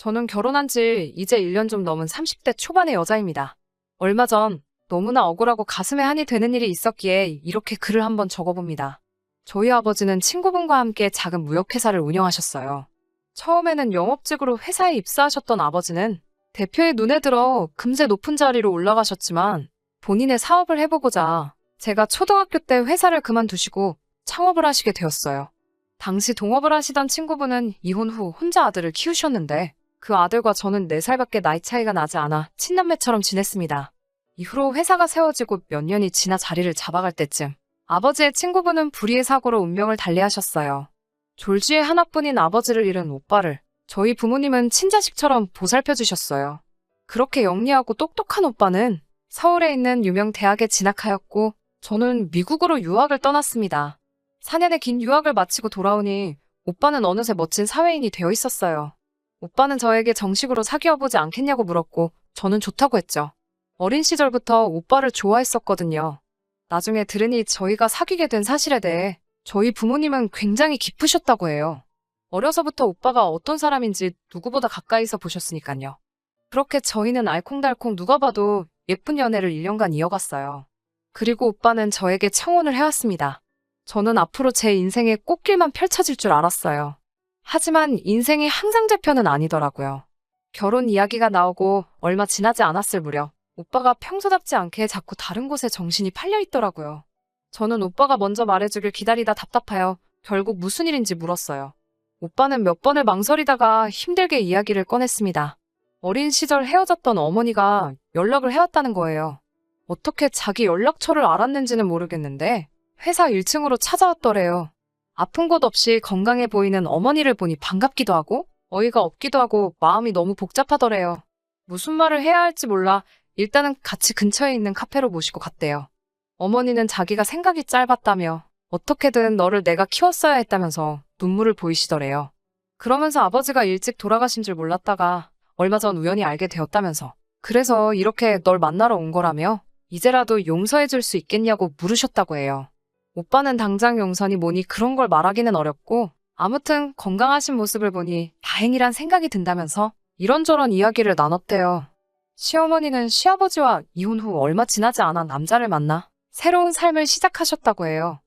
저는 결혼한 지 이제 1년 좀 넘은 30대 초반의 여자입니다. 얼마 전 너무나 억울하고 가슴에 한이 되는 일이 있었기에 이렇게 글을 한번 적어봅니다. 저희 아버지는 친구분과 함께 작은 무역회사를 운영하셨어요. 처음에는 영업직으로 회사에 입사하셨던 아버지는 대표의 눈에 들어 금세 높은 자리로 올라가셨지만 본인의 사업을 해보고자 제가 초등학교 때 회사를 그만두시고 창업을 하시게 되었어요. 당시 동업을 하시던 친구분은 이혼 후 혼자 아들을 키우셨는데 그 아들과 저는 4살밖에 나이 차이가 나지 않아 친남매처럼 지냈습니다. 이후로 회사가 세워지고 몇 년이 지나 자리를 잡아갈 때쯤 아버지의 친구분은 불의의 사고로 운명을 달리하셨어요. 졸지의 하나뿐인 아버지를 잃은 오빠를 저희 부모님은 친자식처럼 보살펴 주셨어요. 그렇게 영리하고 똑똑한 오빠는 서울에 있는 유명 대학에 진학하였고 저는 미국으로 유학을 떠났습니다. 4년의 긴 유학을 마치고 돌아오니 오빠는 어느새 멋진 사회인이 되어 있었어요. 오빠는 저에게 정식으로 사귀어보지 않겠냐고 물었고 저는 좋다고 했죠. 어린 시절부터 오빠를 좋아했었거든요. 나중에 들으니 저희가 사귀게 된 사실에 대해 저희 부모님은 굉장히 기쁘셨다고 해요. 어려서부터 오빠가 어떤 사람인지 누구보다 가까이서 보셨으니까요. 그렇게 저희는 알콩달콩 누가 봐도 예쁜 연애를 1년간 이어갔어요. 그리고 오빠는 저에게 청혼을 해왔습니다. 저는 앞으로 제 인생의 꽃길만 펼쳐질 줄 알았어요. 하지만 인생이 항상 제 편은 아니더라고요. 결혼 이야기가 나오고 얼마 지나지 않았을 무렵 오빠가 평소답지 않게 자꾸 다른 곳에 정신이 팔려 있더라고요. 저는 오빠가 먼저 말해주길 기다리다 답답하여 결국 무슨 일인지 물었어요. 오빠는 몇 번을 망설이다가 힘들게 이야기를 꺼냈습니다. 어린 시절 헤어졌던 어머니가 연락을 해왔다는 거예요. 어떻게 자기 연락처를 알았는지는 모르겠는데 회사 1층으로 찾아왔더래요. 아픈 곳 없이 건강해 보이는 어머니를 보니 반갑기도 하고 어이가 없기도 하고 마음이 너무 복잡하더래요. 무슨 말을 해야 할지 몰라 일단은 같이 근처에 있는 카페로 모시고 갔대요. 어머니는 자기가 생각이 짧았다며 어떻게든 너를 내가 키웠어야 했다면서 눈물을 보이시더래요. 그러면서 아버지가 일찍 돌아가신 줄 몰랐다가 얼마 전 우연히 알게 되었다면서 그래서 이렇게 널 만나러 온 거라며 이제라도 용서해 줄 수 있겠냐고 물으셨다고 해요. 오빠는 당장 용서니 뭐니 그런 걸 말하기는 어렵고 아무튼 건강하신 모습을 보니 다행이란 생각이 든다면서 이런저런 이야기를 나눴대요. 시어머니는 시아버지와 이혼 후 얼마 지나지 않아 남자를 만나 새로운 삶을 시작하셨다고 해요.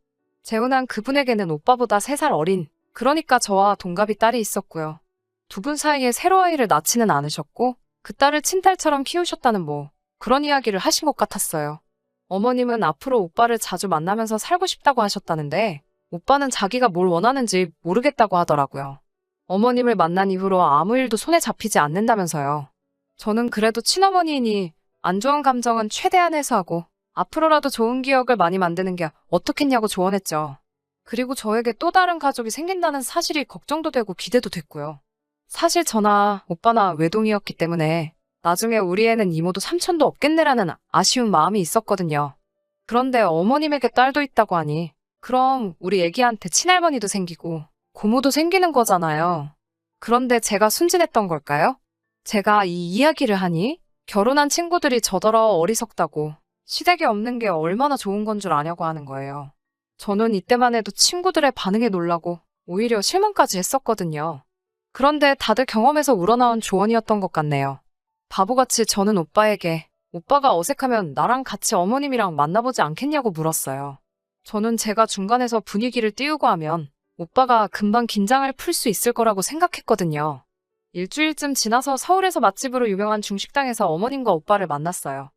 재혼한 그분에게는 오빠보다 3살 어린, 그러니까 저와 동갑이 딸이 있었고요. 두 분 사이에 새로 아이를 낳지는 않으셨고 그 딸을 친딸처럼 키우셨다는 그런 이야기를 하신 것 같았어요. 어머님은 앞으로 오빠를 자주 만나면서 살고 싶다고 하셨다는데 오빠는 자기가 뭘 원하는지 모르겠다고 하더라고요. 어머님을 만난 이후로 아무 일도 손에 잡히지 않는다면서요. 저는 그래도 친어머니이니 안 좋은 감정은 최대한 해소하고 앞으로라도 좋은 기억을 많이 만드는 게 어떻겠냐고 조언했죠. 그리고 저에게 또 다른 가족이 생긴다는 사실이 걱정도 되고 기대도 됐고요. 사실 저나 오빠나 외동이었기 때문에 나중에 우리 애는 이모도 삼촌도 없겠네라는 아쉬운 마음이 있었거든요. 그런데 어머님에게 딸도 있다고 하니 그럼 우리 애기한테 친할머니도 생기고 고모도 생기는 거잖아요. 그런데 제가 순진했던 걸까요? 제가 이 이야기를 하니 결혼한 친구들이 저더러 어리석다고 시댁에 없는 게 얼마나 좋은 건 줄 아냐고 하는 거예요. 저는 이때만 해도 친구들의 반응에 놀라고 오히려 실망까지 했었거든요. 그런데 다들 경험에서 우러나온 조언이었던 것 같네요. 바보같이 저는 오빠에게 오빠가 어색하면 나랑 같이 어머님이랑 만나보지 않겠냐고 물었어요. 저는 제가 중간에서 분위기를 띄우고 하면 오빠가 금방 긴장을 풀 수 있을 거라고 생각했거든요. 일주일쯤 지나서 서울에서 맛집으로 유명한 중식당에서 어머님과 오빠를 만났어요.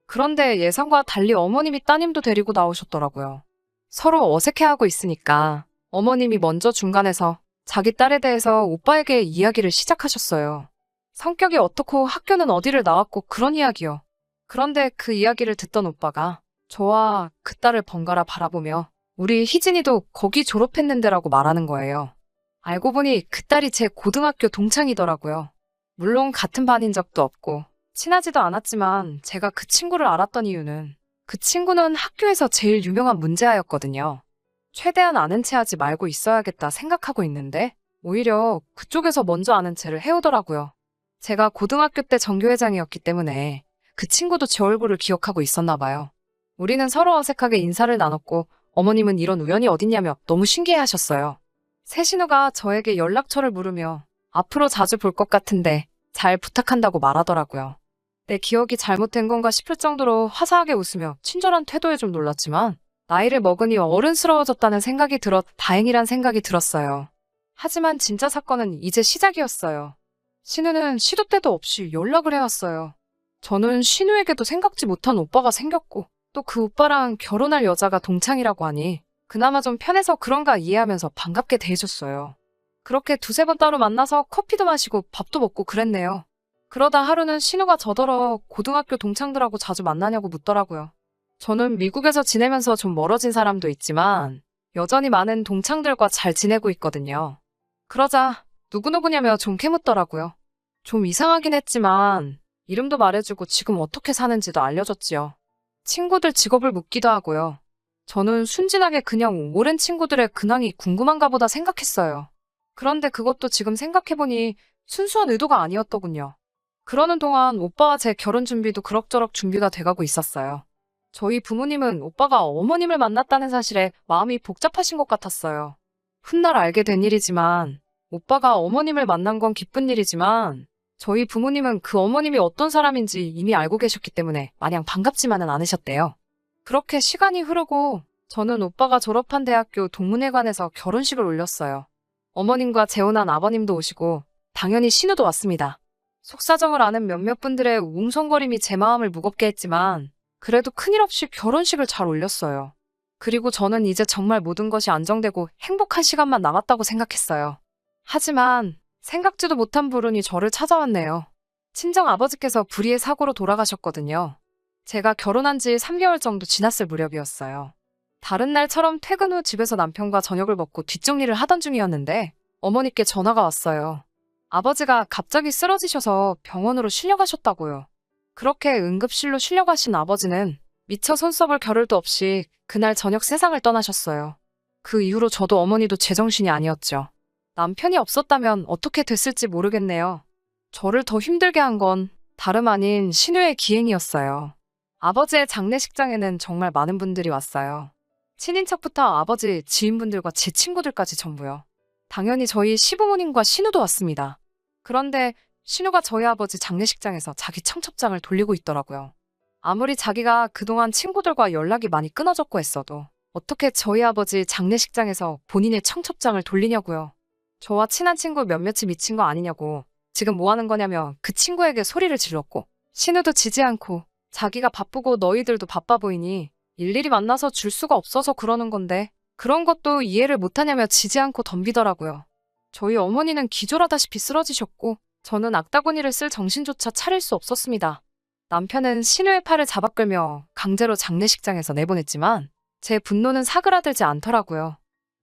그런데 예상과 달리 어머님이 따님도 데리고 나오셨더라고요. 서로 어색해하고 있으니까 어머님이 먼저 중간에서 자기 딸에 대해서 오빠에게 이야기를 시작하셨어요. 성격이 어떻고 학교는 어디를 나왔고 그런 이야기요. 그런데 그 이야기를 듣던 오빠가 저와 그 딸을 번갈아 바라보며 우리 희진이도 거기 졸업했는데라고 말하는 거예요. 알고 보니 그 딸이 제 고등학교 동창이더라고요. 물론 같은 반인 적도 없고 친하지도 않았지만 제가 그 친구를 알았던 이유는 그 친구는 학교에서 제일 유명한 문제아였거든요. 최대한 아는 체 하지 말고 있어야겠다 생각하고 있는데 오히려 그쪽에서 먼저 아는 체를 해오더라고요. 제가 고등학교 때 정교회장이었기 때문에 그 친구도 제 얼굴을 기억하고 있었나 봐요. 우리는 서로 어색하게 인사를 나눴고 어머님은 이런 우연이 어딨냐며 너무 신기해하셨어요. 새 신우가 저에게 연락처를 물으며 앞으로 자주 볼 것 같은데 잘 부탁한다고 말하더라고요. 내 기억이 잘못된 건가 싶을 정도로 화사하게 웃으며 친절한 태도에 좀 놀랐지만 나이를 먹으니 어른스러워졌다는 생각이 들어 다행이란 생각이 들었어요. 하지만 진짜 사건은 이제 시작이었어요. 신우는 시도 때도 없이 연락을 해왔어요. 저는 신우에게도 생각지 못한 오빠가 생겼고 또 그 오빠랑 결혼할 여자가 동창이라고 하니 그나마 좀 편해서 그런가 이해하면서 반갑게 대해줬어요. 그렇게 두세 번 따로 만나서 커피도 마시고 밥도 먹고 그랬네요. 그러다 하루는 신우가 저더러 고등학교 동창들하고 자주 만나냐고 묻더라고요. 저는 미국에서 지내면서 좀 멀어진 사람도 있지만 여전히 많은 동창들과 잘 지내고 있거든요. 그러자 누구누구냐며 좀 캐묻더라고요. 좀 이상하긴 했지만 이름도 말해주고 지금 어떻게 사는지도 알려줬지요. 친구들 직업을 묻기도 하고요. 저는 순진하게 그냥 오랜 친구들의 근황이 궁금한가 보다 생각했어요. 그런데 그것도 지금 생각해보니 순수한 의도가 아니었더군요. 그러는 동안 오빠와 제 결혼 준비도 그럭저럭 준비가 돼가고 있었어요. 저희 부모님은 오빠가 어머님을 만났다는 사실에 마음이 복잡하신 것 같았어요. 훗날 알게 된 일이지만 오빠가 어머님을 만난 건 기쁜 일이지만 저희 부모님은 그 어머님이 어떤 사람인지 이미 알고 계셨기 때문에 마냥 반갑지만은 않으셨대요. 그렇게 시간이 흐르고 저는 오빠가 졸업한 대학교 동문회관에서 결혼식을 올렸어요. 어머님과 재혼한 아버님도 오시고 당연히 신우도 왔습니다. 속사정을 아는 몇몇 분들의 웅성거림이 제 마음을 무겁게 했지만 그래도 큰일 없이 결혼식을 잘 올렸어요. 그리고 저는 이제 정말 모든 것이 안정되고 행복한 시간만 남았다고 생각했어요. 하지만 생각지도 못한 불운이 저를 찾아왔네요. 친정 아버지께서 불의의 사고로 돌아가셨거든요. 제가 결혼한 지 3개월 정도 지났을 무렵이었어요. 다른 날처럼 퇴근 후 집에서 남편과 저녁을 먹고 뒷정리를 하던 중이었는데 어머니께 전화가 왔어요. 아버지가 갑자기 쓰러지셔서 병원으로 실려가셨다고요. 그렇게 응급실로 실려가신 아버지는 미처 손써볼 겨를도 없이 그날 저녁 세상을 떠나셨어요. 그 이후로 저도 어머니도 제정신이 아니었죠. 남편이 없었다면 어떻게 됐을지 모르겠네요. 저를 더 힘들게 한 건 다름 아닌 신우의 기행이었어요. 아버지의 장례식장에는 정말 많은 분들이 왔어요. 친인척부터 아버지, 지인분들과 제 친구들까지 전부요. 당연히 저희 시부모님과 신우도 왔습니다. 그런데 신우가 저희 아버지 장례식장에서 자기 청첩장을 돌리고 있더라고요. 아무리 자기가 그동안 친구들과 연락이 많이 끊어졌고 했어도 어떻게 저희 아버지 장례식장에서 본인의 청첩장을 돌리냐고요. 저와 친한 친구 몇몇이 미친 거 아니냐고 지금 뭐 하는 거냐며 그 친구에게 소리를 질렀고 신우도 지지 않고 자기가 바쁘고 너희들도 바빠 보이니 일일이 만나서 줄 수가 없어서 그러는 건데 그런 것도 이해를 못하냐며 지지 않고 덤비더라고요. 저희 어머니는 기절하다시피 쓰러지셨고 저는 악다구니를 쓸 정신조차 차릴 수 없었습니다. 남편은 신우의 팔을 잡아끌며 강제로 장례식장에서 내보냈지만 제 분노는 사그라들지 않더라고요.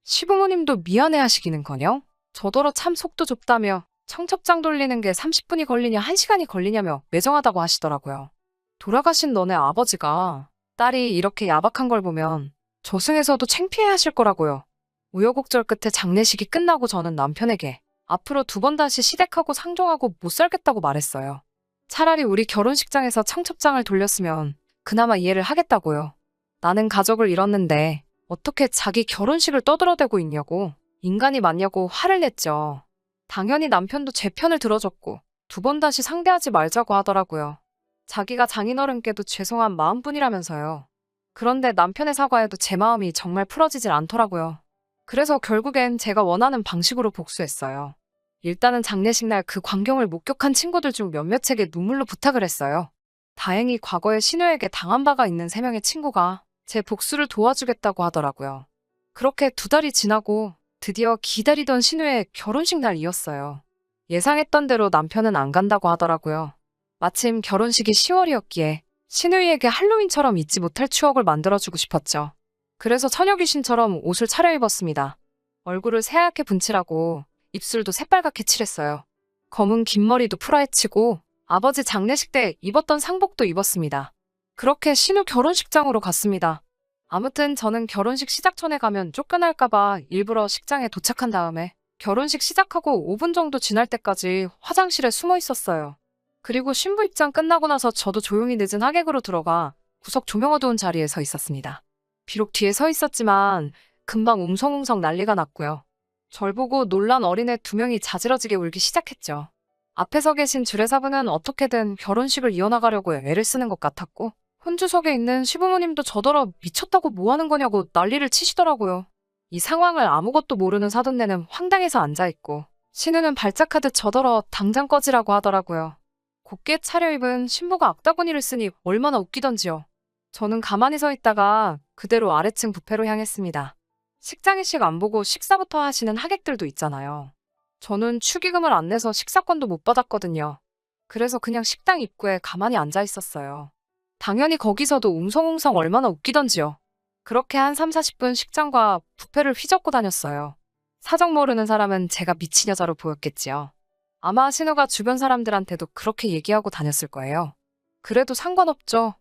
시부모님도 미안해하시기는커녕 저더러 참 속도 좁다며 청첩장 돌리는 게 30분이 걸리냐 1시간이 걸리냐며 매정하다고 하시더라고요. 돌아가신 너네 아버지가 딸이 이렇게 야박한 걸 보면 저승에서도 창피해하실 거라고요. 우여곡절 끝에 장례식이 끝나고 저는 남편에게 앞으로 2번 다시 시댁하고 상종하고 못 살겠다고 말했어요. 차라리 우리 결혼식장에서 청첩장을 돌렸으면 그나마 이해를 하겠다고요. 나는 가족을 잃었는데 어떻게 자기 결혼식을 떠들어대고 있냐고 인간이 맞냐고 화를 냈죠. 당연히 남편도 제 편을 들어줬고 2번 다시 상대하지 말자고 하더라고요. 자기가 장인어른께도 죄송한 마음뿐이라면서요. 그런데 남편의 사과에도 제 마음이 정말 풀어지질 않더라고요. 그래서 결국엔 제가 원하는 방식으로 복수했어요. 일단은 장례식 날 그 광경을 목격한 친구들 중 몇몇에게 눈물로 부탁을 했어요. 다행히 과거에 신우에게 당한 바가 있는 3명의 친구가 제 복수를 도와주겠다고 하더라고요. 그렇게 2달이 지나고 드디어 기다리던 신우의 결혼식 날이었어요. 예상했던 대로 남편은 안 간다고 하더라고요. 마침 결혼식이 10월이었기에 신우이에게 할로윈처럼 잊지 못할 추억을 만들어주고 싶었죠. 그래서 처녀 귀신처럼 옷을 차려입었습니다. 얼굴을 새하얗게 분칠하고 입술도 새빨갛게 칠했어요. 검은 긴 머리도 풀어헤치고 아버지 장례식 때 입었던 상복도 입었습니다. 그렇게 신우 결혼식장으로 갔습니다. 아무튼 저는 결혼식 시작 전에 가면 쫓겨날까봐 일부러 식장에 도착한 다음에 결혼식 시작하고 5분 정도 지날 때까지 화장실에 숨어 있었어요. 그리고 신부 입장 끝나고 나서 저도 조용히 늦은 하객으로 들어가 구석 조명 어두운 자리에 서 있었습니다. 비록 뒤에 서 있었지만 금방 웅성웅성 난리가 났고요. 절 보고 놀란 어린애 2명이 자지러지게 울기 시작했죠. 앞에서 계신 주례사분은 어떻게든 결혼식을 이어나가려고 애를 쓰는 것 같았고, 혼주석에 있는 시부모님도 저더러 미쳤다고 뭐 하는 거냐고 난리를 치시더라고요. 이 상황을 아무것도 모르는 사돈네는 황당해서 앉아있고, 신우는 발작하듯 저더러 당장 꺼지라고 하더라고요. 곱게 차려입은 신부가 악다구니를 쓰니 얼마나 웃기던지요. 저는 가만히 서 있다가 그대로 아래층 뷔페로 향했습니다. 식장의식 안 보고 식사부터 하시는 하객들도 있잖아요. 저는 축의금을 안 내서 식사권도 못 받았거든요. 그래서 그냥 식당 입구에 가만히 앉아 있었어요. 당연히 거기서도 웅성웅성 얼마나 웃기던지요. 그렇게 한 3, 40분 식장과 뷔페를 휘젓고 다녔어요. 사정 모르는 사람은 제가 미친 여자로 보였겠지요. 아마 신우가 주변 사람들한테도 그렇게 얘기하고 다녔을 거예요. 그래도 상관없죠.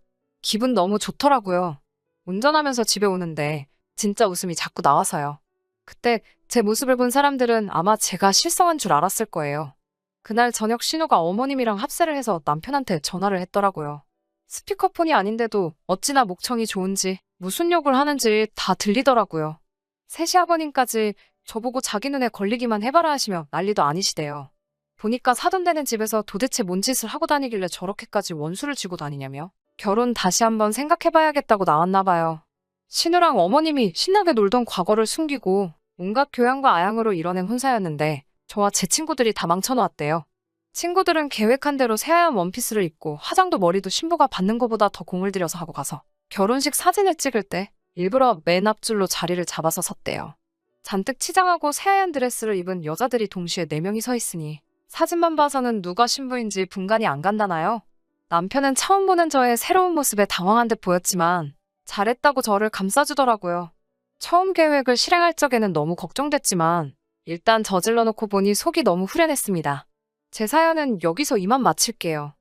기분 너무 좋더라고요. 운전하면서 집에 오는데 진짜 웃음이 자꾸 나와서요. 그때 제 모습을 본 사람들은 아마 제가 실성한 줄 알았을 거예요. 그날 저녁 신우가 어머님이랑 합세를 해서 남편한테 전화를 했더라고요. 스피커폰이 아닌데도 어찌나 목청이 좋은지 무슨 욕을 하는지 다 들리더라고요. 셋이 아버님까지 저보고 자기 눈에 걸리기만 해봐라 하시며 난리도 아니시대요. 보니까 사돈되는 집에서 도대체 뭔 짓을 하고 다니길래 저렇게까지 원수를 쥐고 다니냐며 결혼 다시 한번 생각해봐야겠다고 나왔나 봐요. 신우랑 어머님이 신나게 놀던 과거를 숨기고 온갖 교양과 아양으로 이뤄낸 혼사였는데 저와 제 친구들이 다 망쳐놓았대요. 친구들은 계획한 대로 새하얀 원피스를 입고 화장도 머리도 신부가 받는 것보다 더 공을 들여서 하고 가서 결혼식 사진을 찍을 때 일부러 맨 앞줄로 자리를 잡아서 섰대요. 잔뜩 치장하고 새하얀 드레스를 입은 여자들이 동시에 4명이 서 있으니 사진만 봐서는 누가 신부인지 분간이 안 간다나요? 남편은 처음 보는 저의 새로운 모습에 당황한 듯 보였지만 잘했다고 저를 감싸주더라고요. 처음 계획을 실행할 적에는 너무 걱정됐지만 일단 저질러 놓고 보니 속이 너무 후련했습니다. 제 사연은 여기서 이만 마칠게요.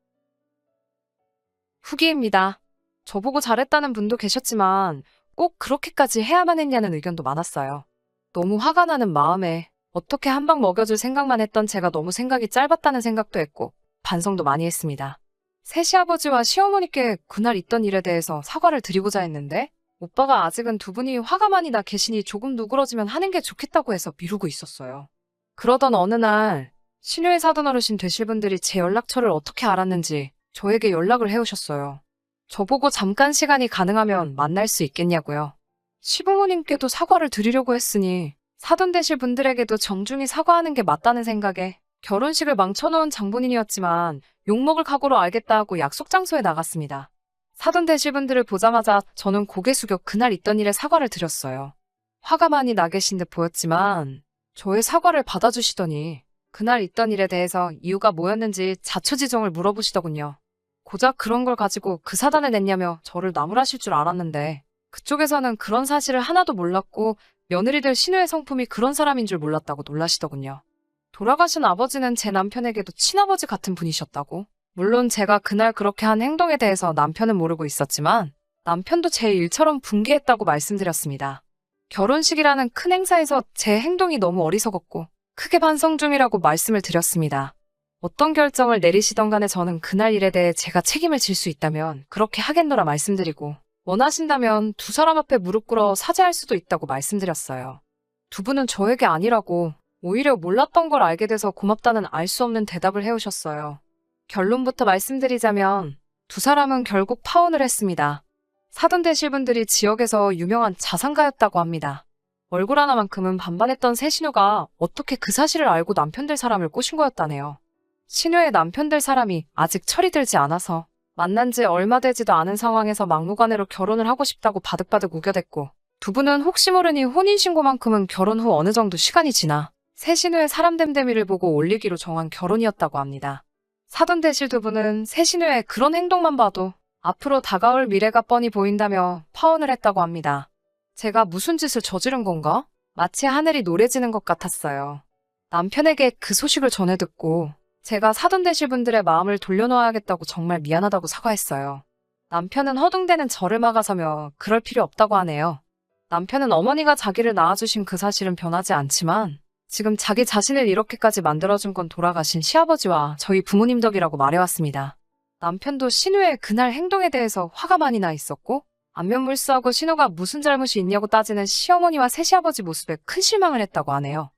후기입니다. 저보고 잘했다는 분도 계셨지만 꼭 그렇게까지 해야만 했냐는 의견도 많았어요. 너무 화가 나는 마음에 어떻게 한 방 먹여줄 생각만 했던 제가 너무 생각이 짧았다는 생각도 했고 반성도 많이 했습니다. 새 시아버지와 시어머니께 그날 있던 일에 대해서 사과를 드리고자 했는데 오빠가 아직은 두 분이 화가 많이 나 계시니 조금 누그러지면 하는 게 좋겠다고 해서 미루고 있었어요. 그러던 어느 날 신우의 사돈 어르신 되실 분들이 제 연락처를 어떻게 알았는지 저에게 연락을 해오셨어요. 저보고 잠깐 시간이 가능하면 만날 수 있겠냐고요. 시부모님께도 사과를 드리려고 했으니 사돈 되실 분들에게도 정중히 사과하는 게 맞다는 생각에 결혼식을 망쳐놓은 장본인이었지만 욕먹을 각오로 알겠다 하고 약속 장소에 나갔습니다. 사돈 되실 분들을 보자마자 저는 고개 숙여 그날 있던 일에 사과를 드렸어요. 화가 많이 나 계신 듯 보였지만 저의 사과를 받아주시더니 그날 있던 일에 대해서 이유가 뭐였는지 자초지종을 물어보시더군요. 고작 그런 걸 가지고 그 사단을 냈냐며 저를 나무라실 줄 알았는데 그쪽에서는 그런 사실을 하나도 몰랐고 며느리들 신우의 성품이 그런 사람인 줄 몰랐다고 놀라시더군요. 돌아가신 아버지는 제 남편에게도 친아버지 같은 분이셨다고? 물론 제가 그날 그렇게 한 행동에 대해서 남편은 모르고 있었지만 남편도 제 일처럼 분개했다고 말씀드렸습니다. 결혼식이라는 큰 행사에서 제 행동이 너무 어리석었고 크게 반성 중이라고 말씀을 드렸습니다. 어떤 결정을 내리시던 간에 저는 그날 일에 대해 제가 책임을 질 수 있다면 그렇게 하겠노라 말씀드리고 원하신다면 두 사람 앞에 무릎 꿇어 사죄할 수도 있다고 말씀드렸어요. 두 분은 저에게 아니라고 오히려 몰랐던 걸 알게 돼서 고맙다는 알 수 없는 대답을 해오셨어요. 결론부터 말씀드리자면 두 사람은 결국 파혼을 했습니다. 사돈 되실 분들이 지역에서 유명한 자산가였다고 합니다. 얼굴 하나만큼은 반반했던 새 신우가 어떻게 그 사실을 알고 남편 될 사람을 꼬신 거였다네요. 신우의 남편 될 사람이 아직 철이 들지 않아서 만난 지 얼마 되지도 않은 상황에서 막무가내로 결혼을 하고 싶다고 바득바득 우겨댔고 두 분은 혹시 모르니 혼인신고만큼은 결혼 후 어느 정도 시간이 지나 새 신우의 사람 됨됨이를 보고 올리기로 정한 결혼이었다고 합니다. 사돈 되실 두 분은 새 신우의 그런 행동만 봐도 앞으로 다가올 미래가 뻔히 보인다며 파혼을 했다고 합니다. 제가 무슨 짓을 저지른 건가? 마치 하늘이 노래지는 것 같았어요. 남편에게 그 소식을 전해 듣고 제가 사돈 되실 분들의 마음을 돌려놓아야겠다고 정말 미안하다고 사과했어요. 남편은 허둥대는 저를 막아서며 그럴 필요 없다고 하네요. 남편은 어머니가 자기를 낳아주신 그 사실은 변하지 않지만 지금 자기 자신을 이렇게까지 만들어준 건 돌아가신 시아버지와 저희 부모님 덕이라고 말해왔습니다. 남편도 신우의 그날 행동에 대해서 화가 많이 나 있었고 안면물수하고 신우가 무슨 잘못이 있냐고 따지는 시어머니와 새시아버지 모습에 큰 실망을 했다고 하네요.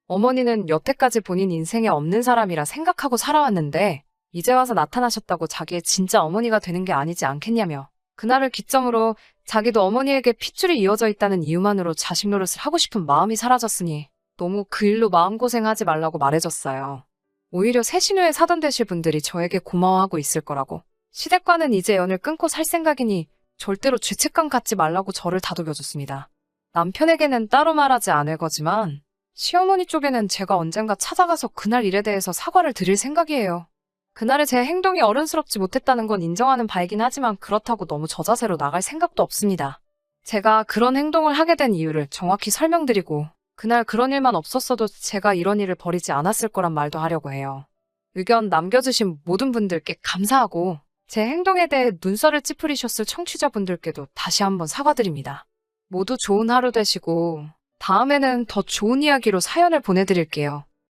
어머니는 여태까지 본인 인생에 없는 사람이라 생각하고 살아왔는데 이제 와서 나타나셨다고 자기의 진짜 어머니가 되는 게 아니지 않겠냐며 그날을 기점으로 자기도 어머니에게 핏줄이 이어져 있다는 이유만으로 자식 노릇을 하고 싶은 마음이 사라졌으니 너무 그 일로 마음고생하지 말라고 말해줬어요. 오히려 세신 후에 사돈 되실 분들이 저에게 고마워하고 있을 거라고. 시댁과는 이제 연을 끊고 살 생각이니 절대로 죄책감 갖지 말라고 저를 다독여줬습니다. 남편에게는 따로 말하지 않을 거지만 시어머니 쪽에는 제가 언젠가 찾아가서 그날 일에 대해서 사과를 드릴 생각이에요. 그날의 제 행동이 어른스럽지 못했다는 건 인정하는 바이긴 하지만 그렇다고 너무 저자세로 나갈 생각도 없습니다. 제가 그런 행동을 하게 된 이유를 정확히 설명드리고 그날 그런 일만 없었어도 제가 이런 일을 벌이지 않았을 거란 말도 하려고 해요. 의견 남겨주신 모든 분들께 감사하고 제 행동에 대해 눈살을 찌푸리셨을 청취자분들께도 다시 한번 사과드립니다. 모두 좋은 하루 되시고 다음에는 더 좋은 이야기로 사연을 보내드릴게요.